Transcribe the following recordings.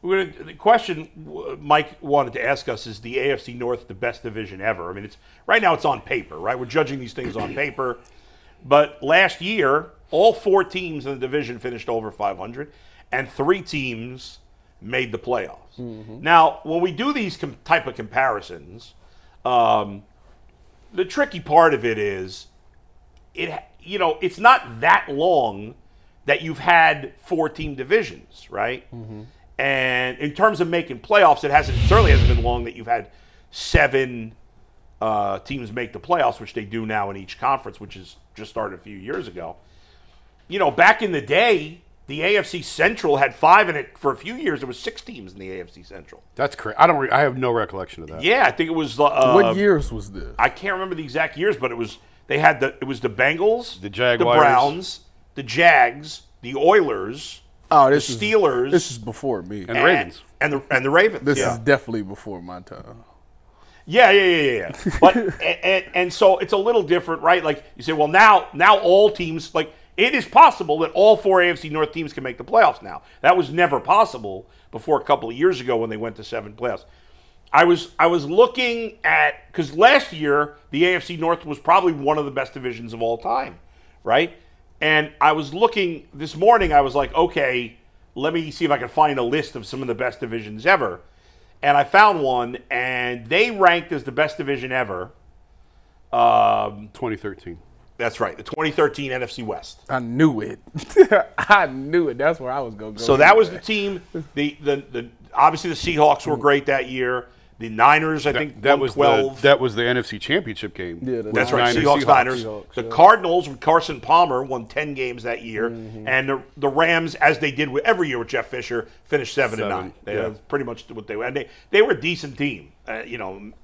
The question Mike wanted to ask us is the AFC North the best division ever? I mean, right now it's on paper, right? We're judging these things on paper. But last year, all 4 teams in the division finished over 500, and 3 teams made the playoffs. Now, when we do these type of comparisons, the tricky part of it is, it's not that long that you've had 4-team divisions, right? And in terms of making playoffs, certainly hasn't been long that you've had 7 teams make the playoffs, which they do now in each conference, which is just started a few years ago. Back in the day, the AFC Central had 5 in it. For a few years, there was 6 teams in the AFC Central. That's correct. I have no recollection of that. Yeah, I think it was. What years was this? I can't remember the exact years, but it was the Bengals, the Jaguars, the Browns, the Jags, the Oilers. Oh, the Steelers. This is before me. And the Ravens. And the Ravens. This is definitely before my time. Yeah. But and so it's a little different, right? Like you say, well, now all teams, like, it is possible that all 4 AFC North teams can make the playoffs now. That was never possible before a couple of years ago when they went to 7 playoffs. I was looking at, because last year the AFC North was probably one of the best divisions of all time, right? And I was looking this morning, I was like, okay, let me see if I can find a list of some of the best divisions ever. And I found one, and they ranked as the best division ever. 2013. That's right, the 2013 NFC West. I knew it. I knew it. That's where I was going to go. So that was the team. The obviously the Seahawks were great that year. The Niners, I think, that was 12. That was the NFC Championship game. Yeah, that's right. Seahawks, Niners. The Cardinals with Carson Palmer won 10 games that year, and the Rams, as they did every year with Jeff Fisher, finished 7-9. That's pretty much what they were. And they were a decent team, a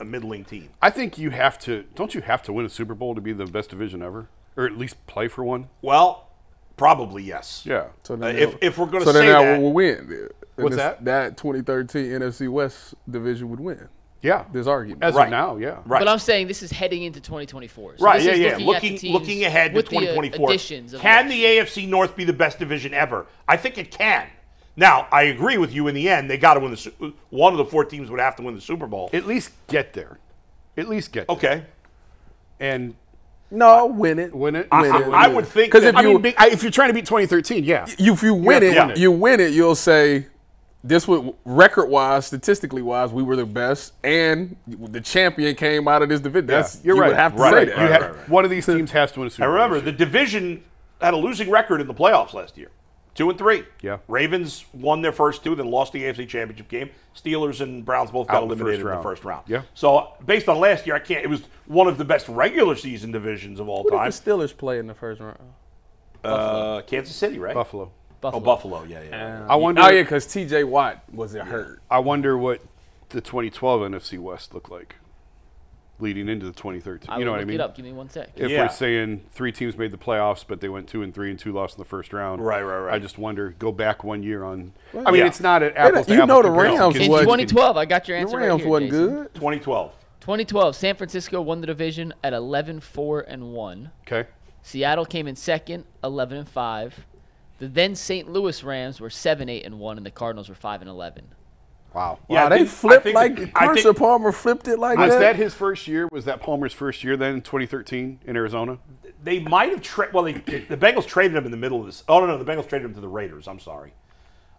middling team. I think you have to. Don't you have to win a Super Bowl to be the best division ever, or at least play for one? Well, probably yes. Yeah. So if we're going to say that, then we'll win. What's that? That 2013 NFC West division would win. Yeah, this argument as of now, yeah. Right. But I'm saying this is heading into 2024. So right? This Yeah. is Looking ahead to 2024. Can the AFC North be the best division ever? I think it can. Now, I agree with you. In the end, they got to win one of the 4 teams would have to win the Super Bowl. At least get there. Okay. And no, win it. I would think because if you're trying to beat 2013, yeah. If you win it, you'll say. This would, record-wise, statistically-wise, we were the best, and the champion came out of this division. You're right. You would have to say that. One of these teams has to win a Super Bowl. I remember the division had a losing record in the playoffs last year, 2-3. Yeah. Ravens won their first 2, then lost the AFC Championship game. Steelers and Browns both got eliminated in the first round. Yeah. So based on last year, it was one of the best regular season divisions of all time. Who did the Steelers play in the first round? Kansas City, right? Buffalo. Oh, Buffalo, yeah. I wonder. Oh, yeah, because T.J. Watt was hurt. I wonder what the 2012 NFC West looked like leading into the 2013. You know what I mean? Look it up. Give me 1 sec. If we're saying 3 teams made the playoffs, but they went 2-3 and 2 lost in the first round. Right. I just wonder. Go back 1 year on. I mean, it's not an apples to you know apples the Rams. In 2012, I got your answer the Rams right here, wasn't Jason. good. 2012. 2012, San Francisco won the division at 11-4-1. Okay. Seattle came in second, 11-5. The then St. Louis Rams were 7-8-1, and the Cardinals were 5-11. Wow. Yeah, they flipped Carson Palmer flipped it like that. Was that his first year? Was that Palmer's first year then in 2013 in Arizona? They might have the Bengals traded him in the middle of this. Oh no, the Bengals traded him to the Raiders. I'm sorry.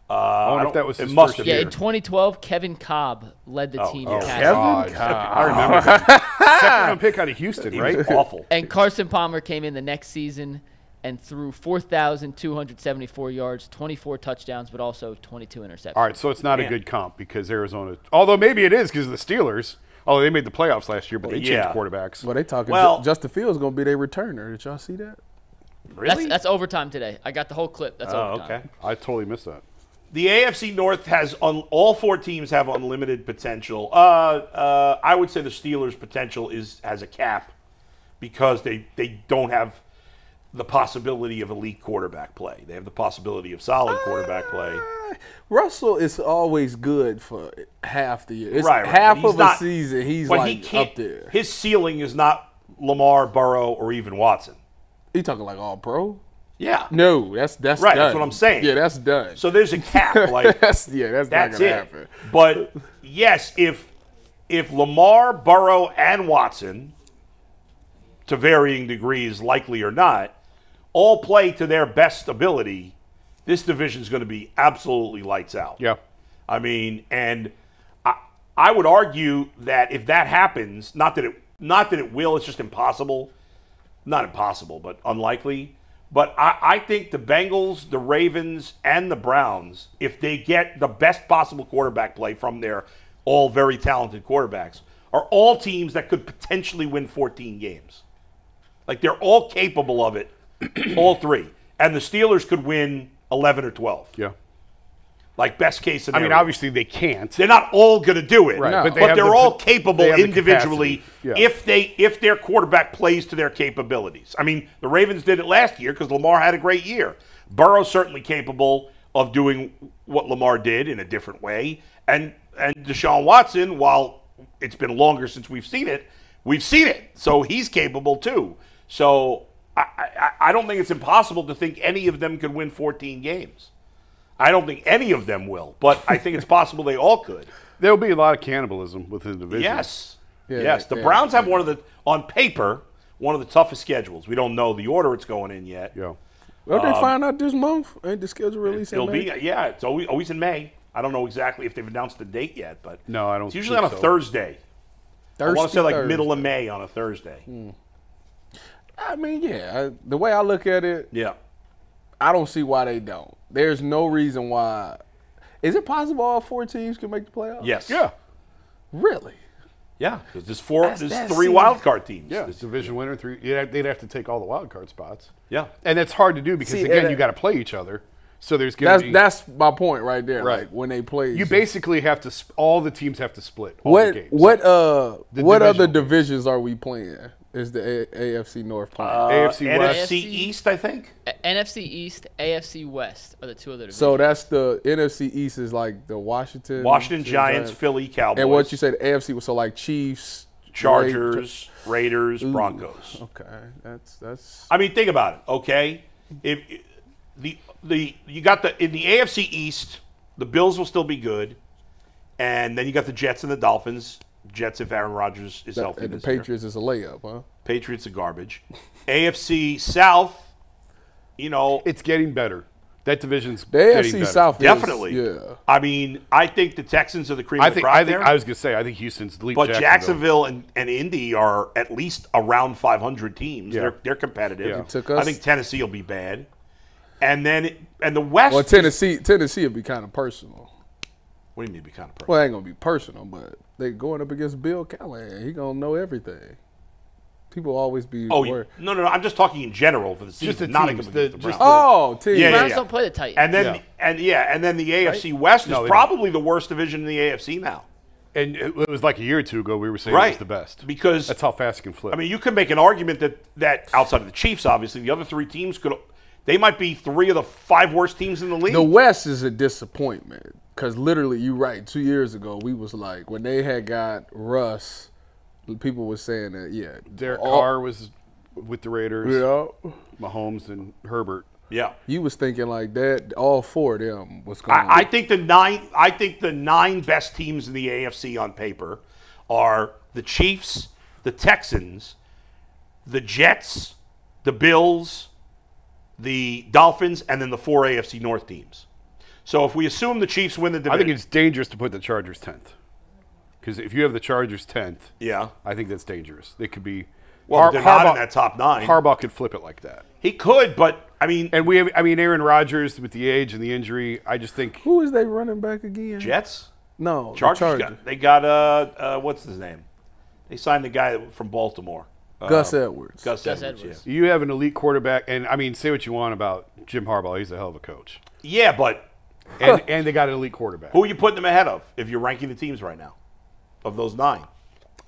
I wonder if that was his must first have Yeah, year. in 2012, Kevin Cobb led the team in passing. Kevin Cobb. I remember that. Second round pick out of Houston, right? Awful. And Carson Palmer came in the next season and threw 4,274 yards, 24 touchdowns, but also 22 interceptions. All right, so it's not a good comp because Arizona – although maybe it is because of the Steelers. Oh, they made the playoffs last year, but they changed quarterbacks. Well, they talking Justin Fields going to be their returner. Did y'all see that? Really? That's overtime today. I got the whole clip. That's overtime. Okay. I totally missed that. The AFC North has all 4 teams have unlimited potential. I would say the Steelers' potential has a cap because they don't have the possibility of elite quarterback play. They have the possibility of solid quarterback play. Russell is always good for half the year. It's right. Half of a season, he's up there. His ceiling is not Lamar, Burrow, or even Watson. You talking like all pro? Yeah. No, that's Right, done. that's what I'm saying. Yeah, that's done. So there's a cap. Like that's not that's gonna it. happen. But yes, if Lamar, Burrow, and Watson, to varying degrees, likely or not, all play to their best ability, this division is going to be absolutely lights out. Yeah. I mean, and I would argue that if that happens, not that it will, it's just impossible. Not impossible, but unlikely. But I think the Bengals, the Ravens, and the Browns, if they get the best possible quarterback play from their all very talented quarterbacks, are all teams that could potentially win 14 games. Like, they're all capable of it, all three. And the Steelers could win 11 or 12. Yeah. Like, best case scenario. I mean, obviously they can't. They're not all going to do it, Right, No. but but they're all capable they have the individually capacity. if their quarterback plays to their capabilities. I mean, the Ravens did it last year because Lamar had a great year. Burrow's certainly capable of doing what Lamar did in a different way. And Deshaun Watson, while it's been longer since we've seen it. So he's capable too. So I don't think it's impossible to think any of them could win 14 games. I don't think any of them will, but I think it's possible they all could. There'll be a lot of cannibalism within the division. Yes. Yeah, yes. The Browns have on paper, one of the toughest schedules. We don't know the order it's going in yet. Yeah. Don't they find out this month? Ain't the schedule released in May? It's always in May. I don't know exactly if they've announced the date yet, but No, I don't it's usually think on a so. Thursday. I want to say like Thursday. middle of May on a Thursday. I mean, the way I look at it, Yeah. I don't see why they don't. There's no reason why. Is it possible all 4 teams can make the playoffs? Yes. Yeah. Really? Yeah. Because there's that 3 seems- wild card teams. Yeah. Division winner, 3. Yeah, they'd have to take all the wild card spots. Yeah. And that's hard to do because, See, again, and- you got to play each other. So there's going to be. That's my point right there. Right. Like when they play, You basically have to. All the teams have to split all the what games. what other divisional games. divisions are we playing? Is the AFC North playing? AFC West. NFC East, I think. NFC East, AFC West are the two other divisions. So that's the NFC East is like the Washington Giants, Philly, Cowboys. and what you say the AFC was so like Chiefs, Chargers, Raiders, Broncos. Okay, that's. I mean, think about it. Okay, if you got in the AFC East, the Bills will still be good, and then you got the Jets and the Dolphins. Jets if Aaron Rodgers is healthy. And the this year. Patriots is a layup, huh? Patriots are garbage. AFC South, It's getting better. That division's The getting AFC better. South, definitely. is, yeah. I mean, I think the Texans are the cream of the crop there. I was going to say, I think Houston's leaped But Jacksonville and Indy are at least around 500 teams. Yeah. They're competitive. Yeah. It took I us- think Tennessee will be bad. And the West. Well, Tennessee would be kind of personal. What do you mean be kind of perfect? Well, it ain't gonna be personal, but they going up against Bill Callahan. He gonna know everything. People always be worried. No. I'm just talking in general for the season. Just the not teams, against the Browns. Oh, team. Yeah, Browns don't play the Titans. And then and then the AFC West No, is they probably the worst division in the AFC now. And it was like a year or two ago we were saying it Right. was the best. Because That's how fast it can flip. I mean, you could make an argument that outside of the Chiefs, obviously, the other 3 teams they might be 3 of the 5 worst teams in the league. The West is a disappointment because literally, you're right. 2 years ago, we was like when they had got Russ, people were saying that Derek Carr was with the Raiders. Yeah, Mahomes and Herbert. Yeah. you was thinking like that. All 4 of them was going. I think the 9 best teams in the AFC on paper are the Chiefs, the Texans, the Jets, the Bills, the Dolphins, and then the 4 AFC North teams. So if we assume the Chiefs win the division, I think it's dangerous to put the Chargers 10th. Because if you have the Chargers 10th, yeah. I think that's dangerous. They could be. Well, they're not in that top 9. Harbaugh could flip it like that. He could, but I mean, And Aaron Rodgers with the age and the injury, I just think. Who is they running back again? Jets, No, the Chargers. They got what's his name? They signed the guy from Baltimore. Gus Edwards. Gus Edwards. Edwards. You have an elite quarterback, and I mean, say what you want about Jim Harbaugh. He's a hell of a coach. Yeah, but And they got an elite quarterback. who are you putting them ahead of if you're ranking the teams right now? Of those 9.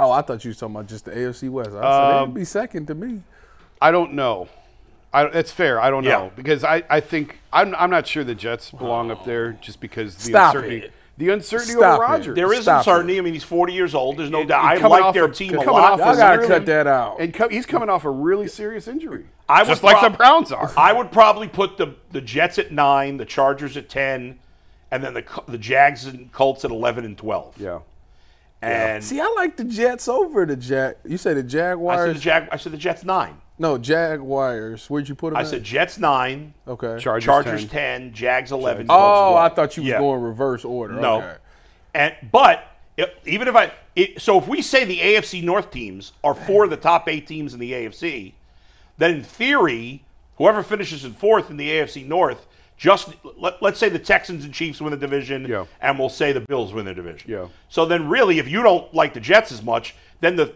Oh, I thought you were talking about just the AFC West. I said they'd be second to me. I don't know. That's fair. I don't know. Yeah. Because I think I'm not sure the Jets belong up there just because the Stop uncertainty. it. The uncertainty Stop over it. Rodgers. There is Stop uncertainty. I mean, he's 40 years old. There's no doubt. I coming like off their a- team a coming lot. off Y'all a gotta really- cut that out. And he's coming off a really serious injury. I would Just like the Browns are. I would probably put the Jets at 9, the Chargers at 10, and then the Jags and Colts at 11 and 12. Yeah. And See, I like the Jets over the Jag. You say the Jaguars? I said the Jets 9. No, Jaguars. Where'd you put them I at? said Jets 9, Okay. Chargers 10, Jags 11. Oh, Colts I 12. thought you was Yeah. going reverse order. No. Okay. So if we say the AFC North teams are 4 of the top 8 teams in the AFC, then in theory, whoever finishes in 4th in the AFC North, let's say the Texans and Chiefs win the division, Yeah. and we'll say the Bills win the division. Yeah. So then really, if you don't like the Jets as much, then the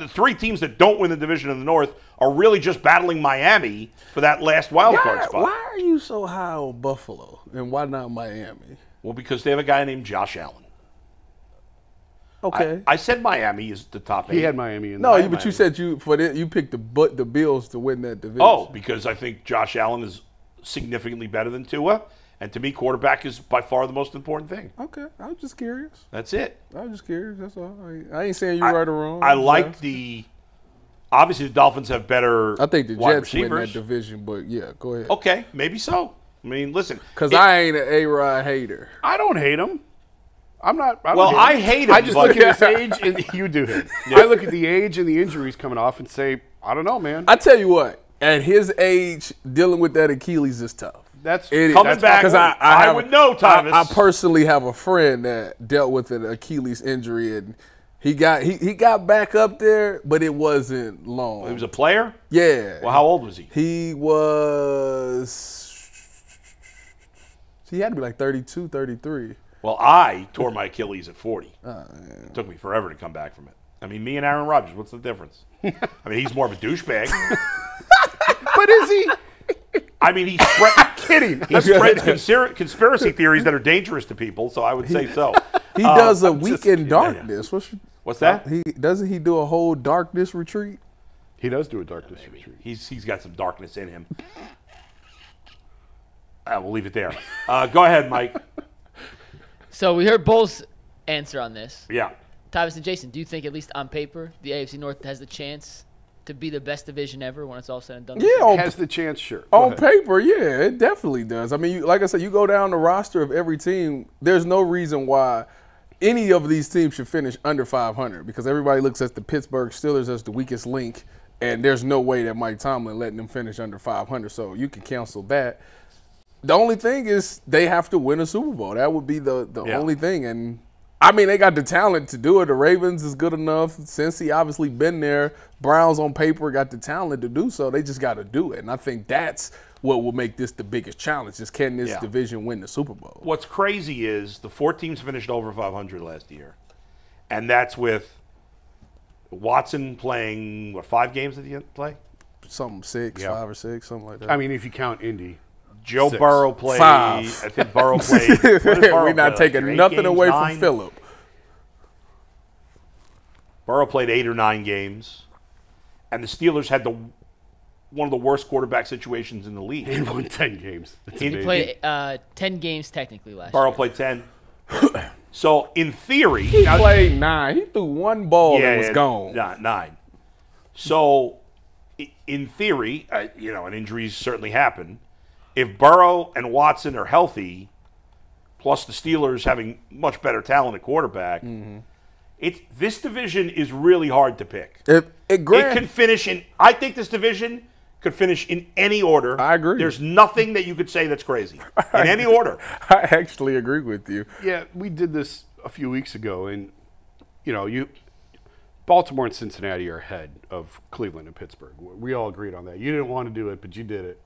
3 teams that don't win the division in the North are really just battling Miami for that last wild card spot. Why are you so high on Buffalo and why not Miami? Well, because they have a guy named Josh Allen. Okay. I said Miami is the top 8. He had Miami in no, there. but you said you picked the Bills to win that division. Oh, because I think Josh Allen is significantly better than Tua, and to me, quarterback is by far the most important thing. Okay. I was just curious. That's it. I was just curious. That's all. I ain't saying you're right or wrong. I like obviously the Dolphins have better. I think the wide Jets win receivers. that division, but yeah, go ahead. Okay, maybe so. I mean, listen, Because I ain't an A-Rod hater. I don't hate him. I'm not. I hate him. I just but- look at his age, and you do him. I look at the age and the injuries coming off and say, I don't know, man. I tell you what, at his age, dealing with that Achilles is tough. That's Coming back, Because I would know, Tyvis. I personally have a friend that dealt with an Achilles injury, and he got back up there, but it wasn't long. He was a player. Yeah. Well, how old was he? He had to be like 32, 33. Well, I tore my Achilles at 40. It took me forever to come back from it. I mean, me and Aaron Rodgers, what's the difference? I mean, he's more of a douchebag. But is he? I mean, he spreads conspiracy theories that are dangerous to people, so I would say so. He does a week in darkness. What's that? Doesn't he do a whole darkness retreat? He does do a darkness retreat. He's got some darkness in him. We'll leave it there. Go ahead, Mike. So we heard Bull's answer on this. Yeah. Tyvis and Jason, do you think, at least on paper, the AFC North has the chance to be the best division ever when it's all said and done? Yeah, Has the chance, sure. Go on ahead. paper, yeah, it definitely does. I mean, like I said, you go down the roster of every team, there's no reason why any of these teams should finish under 500 because everybody looks at the Pittsburgh Steelers as the weakest link, and there's no way that Mike Tomlin letting them finish under 500, so you can cancel that. The only thing is they have to win a Super Bowl. That would be the only thing. And, I mean, they got the talent to do it. The Ravens is good enough. Cincy obviously been there. Browns on paper got the talent to do so. They just got to do it. And I think that's what will make this the biggest challenge is can this division win the Super Bowl? What's crazy is the 4 teams finished over 500 last year. And that's with Watson playing, 5 games at the end play? Something 6, 5 or 6, something like that. I mean, if you count Indy. Joe 6. Burrow played. 5. I think Burrow played. What did Burrow We're not play taking last year? 8 nothing games, away 9? from Phillip. Burrow played 8 or 9 games, and the Steelers had one of the worst quarterback situations in the league. He won 10 games. That's He amazing. Played 10 games technically last Burrow year. played 10. So in theory, He played 9. He threw one ball and was gone. 9. So in theory, and injuries certainly happen. If Burrow and Watson are healthy, plus the Steelers having much better talent at quarterback, this division is really hard to pick. It can finish in. I think this division could finish in any order. I agree. There's nothing that you could say that's crazy in any order. I actually agree with you. Yeah, we did this a few weeks ago, and Baltimore and Cincinnati are ahead of Cleveland and Pittsburgh. We all agreed on that. You didn't want to do it, but you did it.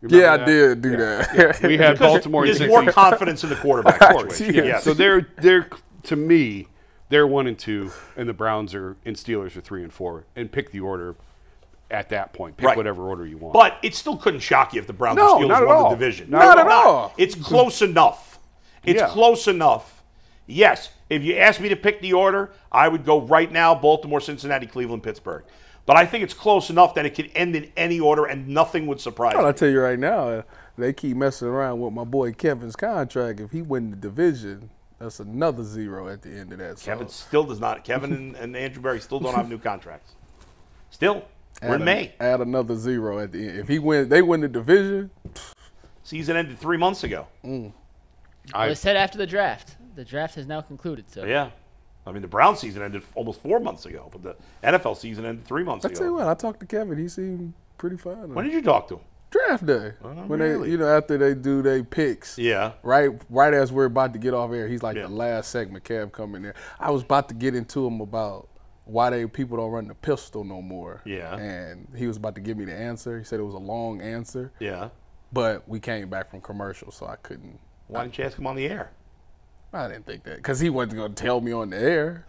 You remember Yeah, I that? did do that. We had Baltimore and There's Cincinnati. more confidence in the quarterback situation. Yeah. Yes. So they're to me, they're 1 and 2, and the Browns and Steelers are 3 and 4. And pick the order at that point. Pick Right. whatever order you want. But it still couldn't shock you if the Browns No, and Steelers not at won all. the division. Not at all. It's close enough. It's Yeah. close enough. Yes, if you asked me to pick the order, I would go right now Baltimore, Cincinnati, Cleveland, Pittsburgh. But I think it's close enough that it could end in any order and nothing would surprise I'll me. tell you right now, they keep messing around with my boy Kevin's contract. If he win the division, That's another zero at the end of that. Kevin So still does not. Kevin and Andrew Berry still don't have new contracts. Still, we're in May. Add another zero at the end. If they win the division. Season ended 3 months ago. Well, they said after the draft. The draft has now concluded. So Yeah. I mean, the Brown season ended almost 4 months ago, but the NFL season ended 3 months I ago. tell you what, I talked to Kevin. He seemed pretty fine. When did you talk to him? Draft day. When really? they, after they do their picks. Yeah. Right as we're about to get off air, he's like the last segment. Kev come in there. I was about to get into him about why people don't run the pistol no more. Yeah. And he was about to give me the answer. He said it was a long answer. Yeah. But we came back from commercial, so I couldn't. Why didn't you ask him on the air? I didn't think that because he wasn't going to tell me on the air.